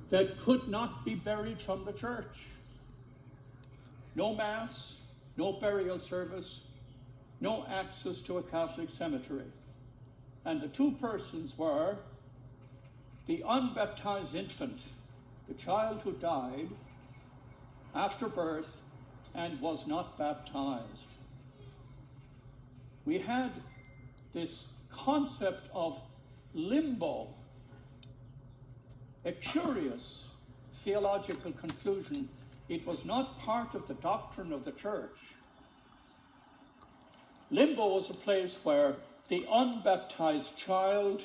that could not be buried from the church. No mass, no burial service, no access to a Catholic cemetery. And the two persons were the unbaptized infant, the child who died after birth and was not baptized. We had this concept of limbo, a curious theological conclusion. It was not part of the doctrine of the church. Limbo was a place where the unbaptized child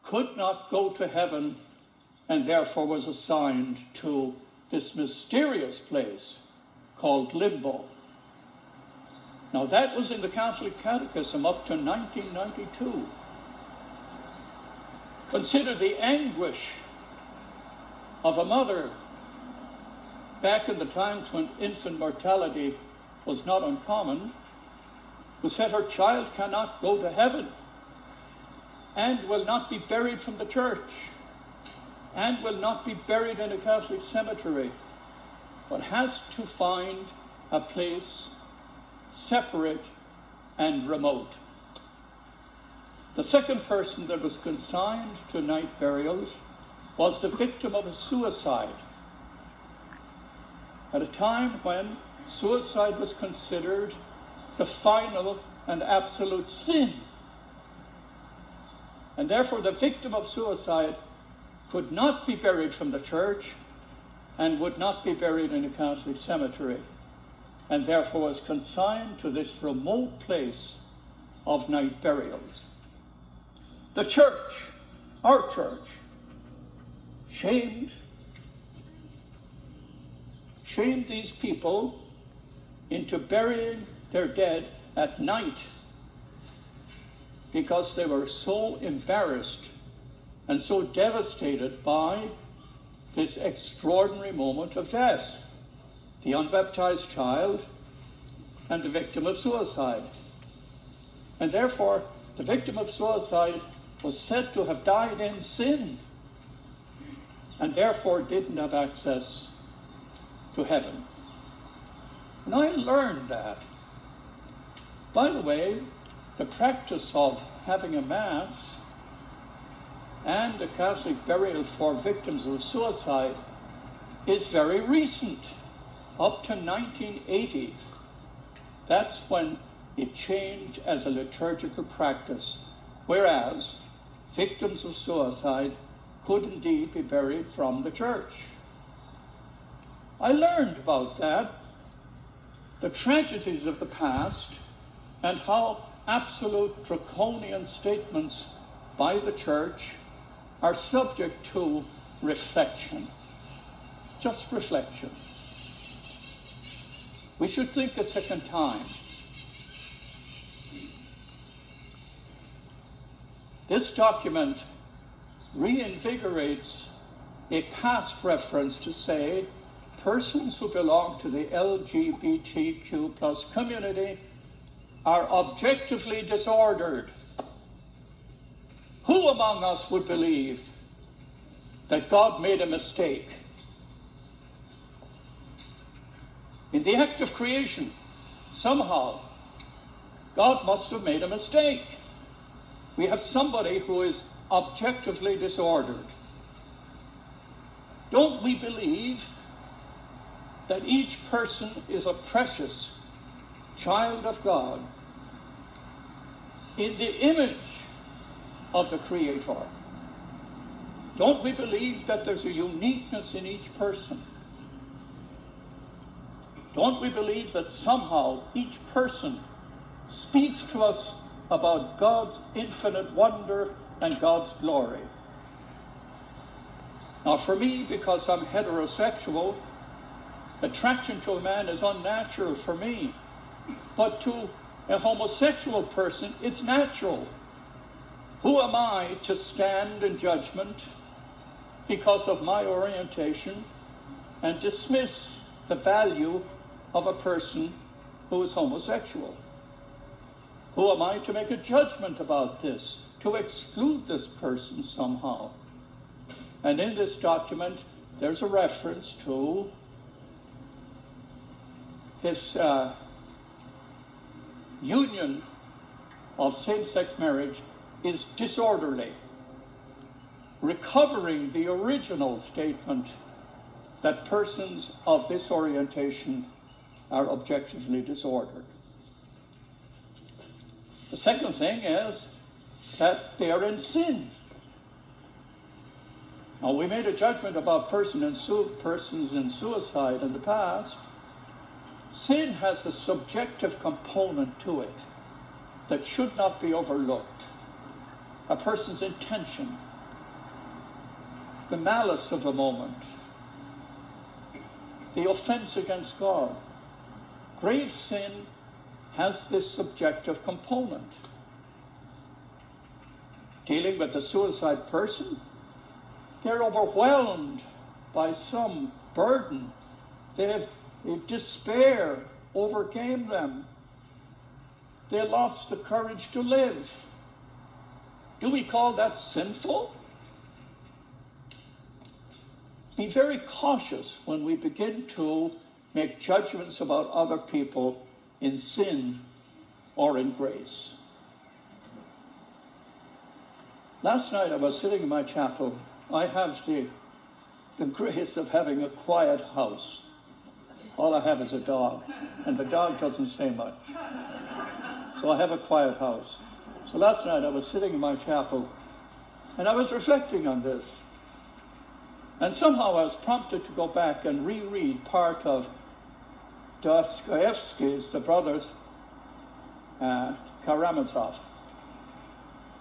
could not go to heaven and therefore was assigned to this mysterious place called limbo. Now that was in the Catholic Catechism up to 1992. Consider the anguish of a mother back in the times when infant mortality was not uncommon, who said her child cannot go to heaven and will not be buried from the church and will not be buried in a Catholic cemetery, but has to find a place separate and remote. The second person that was consigned to night burials was the victim of a suicide, at a time when suicide was considered the final and absolute sin. And therefore the victim of suicide could not be buried from the church and would not be buried in a Catholic cemetery, and therefore was consigned to this remote place of night burials. The church, our church, shamed these people into burying their dead at night because they were so embarrassed and so devastated by this extraordinary moment of death, the unbaptized child and the victim of suicide. And therefore, the victim of suicide was said to have died in sin and therefore didn't have access to heaven. And I learned that. By the way, the practice of having a mass and a Catholic burial for victims of suicide is very recent, up to 1980. That's when it changed as a liturgical practice, whereas victims of suicide could indeed be buried from the church. I learned about that, the tragedies of the past, and how absolute draconian statements by the church are subject to reflection, just reflection. We should think a second time. This document reinvigorates a past reference to say persons who belong to the LGBTQ plus community are objectively disordered. Who among us would believe that God made a mistake? In the act of creation, somehow, God must have made a mistake. We have somebody who is objectively disordered. Don't we believe that each person is a precious child of God in the image of the Creator? Don't we believe that there's a uniqueness in each person? Don't we believe that somehow each person speaks to us about God's infinite wonder and God's glory? Now for me, because I'm heterosexual, attraction to a man is unnatural for me. But to a homosexual person, it's natural. Who am I to stand in judgment because of my orientation and dismiss the value of a person who is homosexual? Who am I to make a judgment about this, to exclude this person somehow? And in this document, there's a reference to this union of same-sex marriage is disorderly, recovering the original statement that persons of this orientation are objectively disordered. The second thing is that they are in sin. Now, we made a judgment about persons in suicide in the past. Sin has a subjective component to it that should not be overlooked. A person's intention, the malice of the moment, the offense against God. Grave sin has this subjective component. Dealing with a suicide person, they're overwhelmed by some burden. Despair overcame them. They lost the courage to live. Do we call that sinful? Be very cautious when we begin to make judgments about other people in sin or in grace. Last night I was sitting in my chapel. I have the grace of having a quiet house. All I have is a dog, and the dog doesn't say much. So I have a quiet house. So last night I was sitting in my chapel, and I was reflecting on this. And somehow I was prompted to go back and reread part of Dostoevsky's The Brothers Karamazov.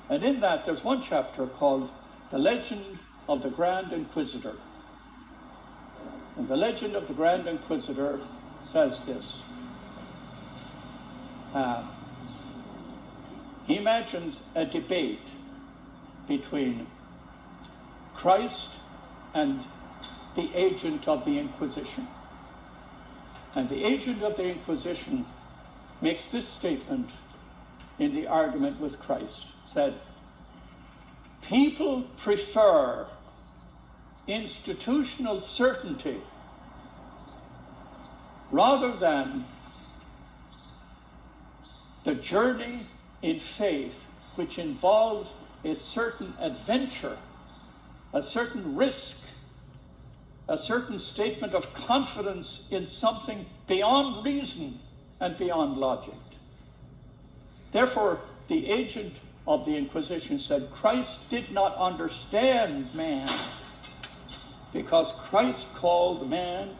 And in that there's one chapter called The Legend of the Grand Inquisitor. And the legend of the Grand Inquisitor says this. He imagines a debate between Christ and the agent of the Inquisition. And the agent of the Inquisition makes this statement in the argument with Christ. Said, people prefer institutional certainty rather than the journey in faith, which involves a certain adventure, a certain risk, a certain statement of confidence in something beyond reason and beyond logic. Therefore, the agent of the Inquisition said Christ did not understand man because Christ called man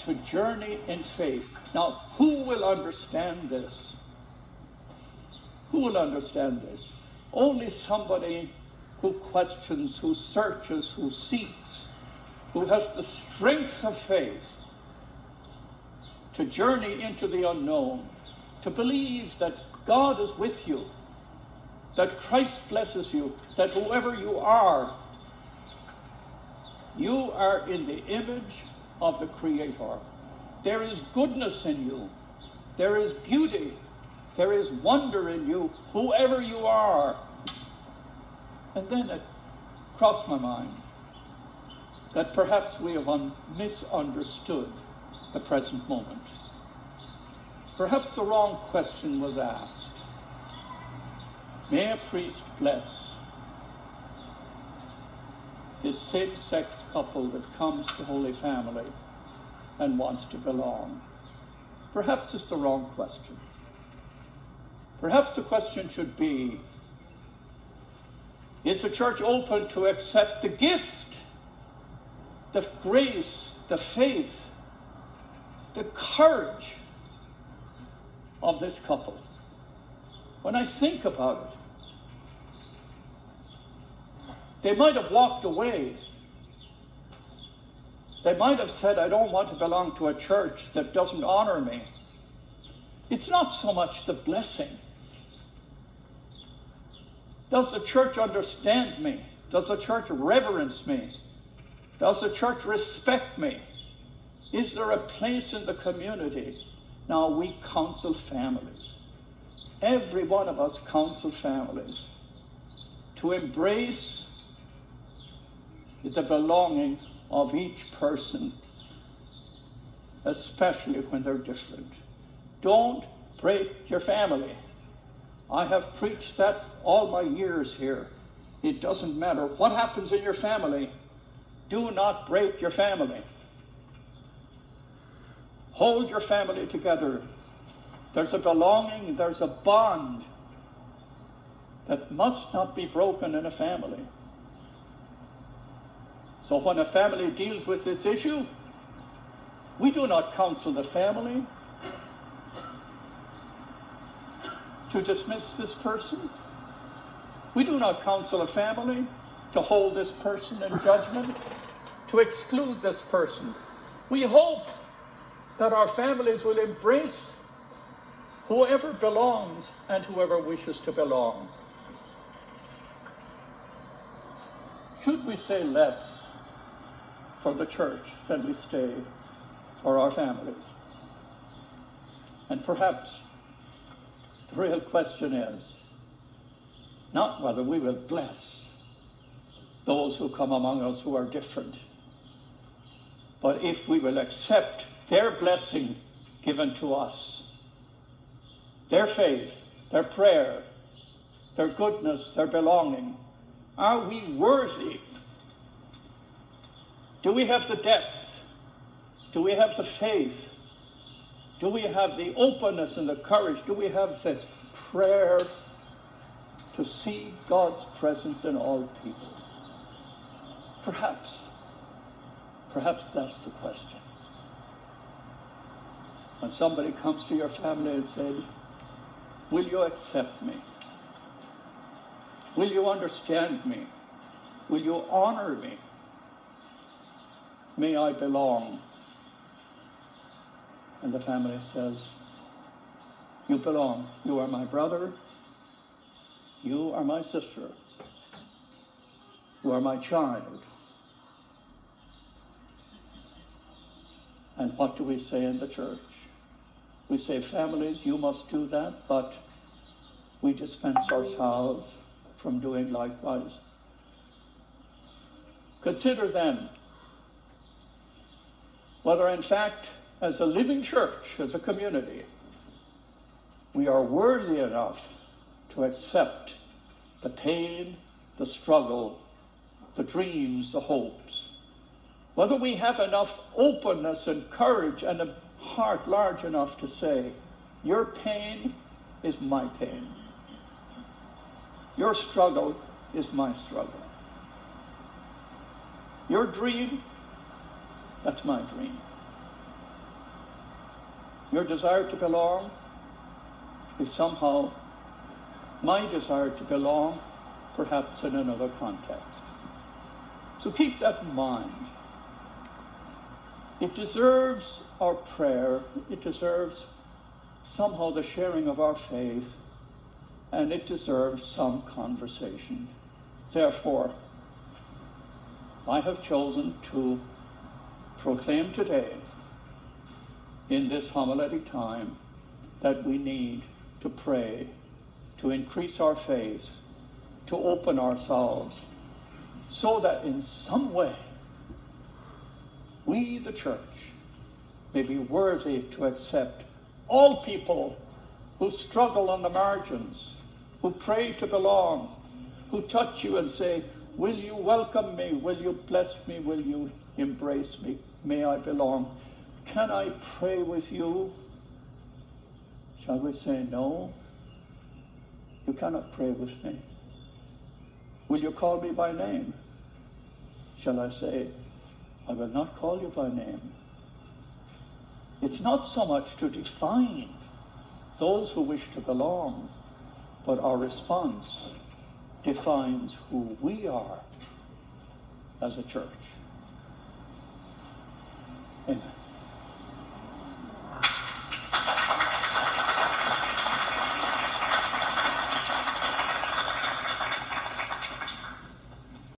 to journey in faith. Now, who will understand this? Who will understand this? Only somebody who questions, who searches, who seeks, who has the strength of faith to journey into the unknown, to believe that God is with you, that Christ blesses you, that whoever you are in the image of the Creator. There is goodness in you. There is beauty. There is wonder in you, whoever you are. And then it crossed my mind that perhaps we have misunderstood the present moment. Perhaps the wrong question was asked. May a priest bless this same-sex couple that comes to Holy Family and wants to belong? Perhaps it's the wrong question. Perhaps the question should be, is the church open to accept the gift, the grace, the faith, the courage of this couple? When I think about it, they might have walked away. They might have said, I don't want to belong to a church that doesn't honor me. It's not so much the blessing. Does the church understand me? Does the church reverence me? Does the church respect me? Is there a place in the community? Now, we counsel families. Every one of us counsel families to embrace the belonging of each person, especially when they're different. Don't break your family. I have preached that all my years here. It doesn't matter what happens in your family. Do not break your family. Hold your family together. There's a belonging, there's a bond that must not be broken in a family. So when a family deals with this issue, we do not counsel the family to dismiss this person. We do not counsel a family to hold this person in judgment, to exclude this person. We hope that our families will embrace whoever belongs and whoever wishes to belong. Should we say less for the church than we say for our families? And perhaps the real question is not whether we will bless those who come among us who are different, but if we will accept their blessing given to us, their faith, their prayer, their goodness, their belonging. Are we worthy? Do we have the depth? Do we have the faith? Do we have the openness and the courage? Do we have the prayer to see God's presence in all people? Perhaps that's the question. When somebody comes to your family and says, will you accept me? Will you understand me? Will you honor me? May I belong? And the family says, you belong. You are my brother. You are my sister. You are my child. And what do we say in the church? We say, families, you must do that, but we dispense ourselves from doing likewise. Consider then whether in fact, as a living church, as a community, we are worthy enough to accept the pain, the struggle, the dreams, the hopes. Whether we have enough openness and courage and a heart large enough to say, your pain is my pain. Your struggle is my struggle. Your dream, that's my dream. Your desire to belong is somehow my desire to belong, perhaps in another context. So keep that in mind. It deserves our prayer. It deserves somehow the sharing of our faith, and it deserves some conversation. Therefore, I have chosen to proclaim today, in this homiletic time, that we need to pray, to increase our faith, to open ourselves, so that in some way, we, the church, may be worthy to accept all people who struggle on the margins, who pray to belong, who touch you and say, will you welcome me? Will you bless me? Will you embrace me? May I belong? Can I pray with you? Shall we say no? You cannot pray with me. Will you call me by name? Shall I say, I will not call you by name. It's not so much to define those who wish to belong, but our response defines who we are as a church. Amen.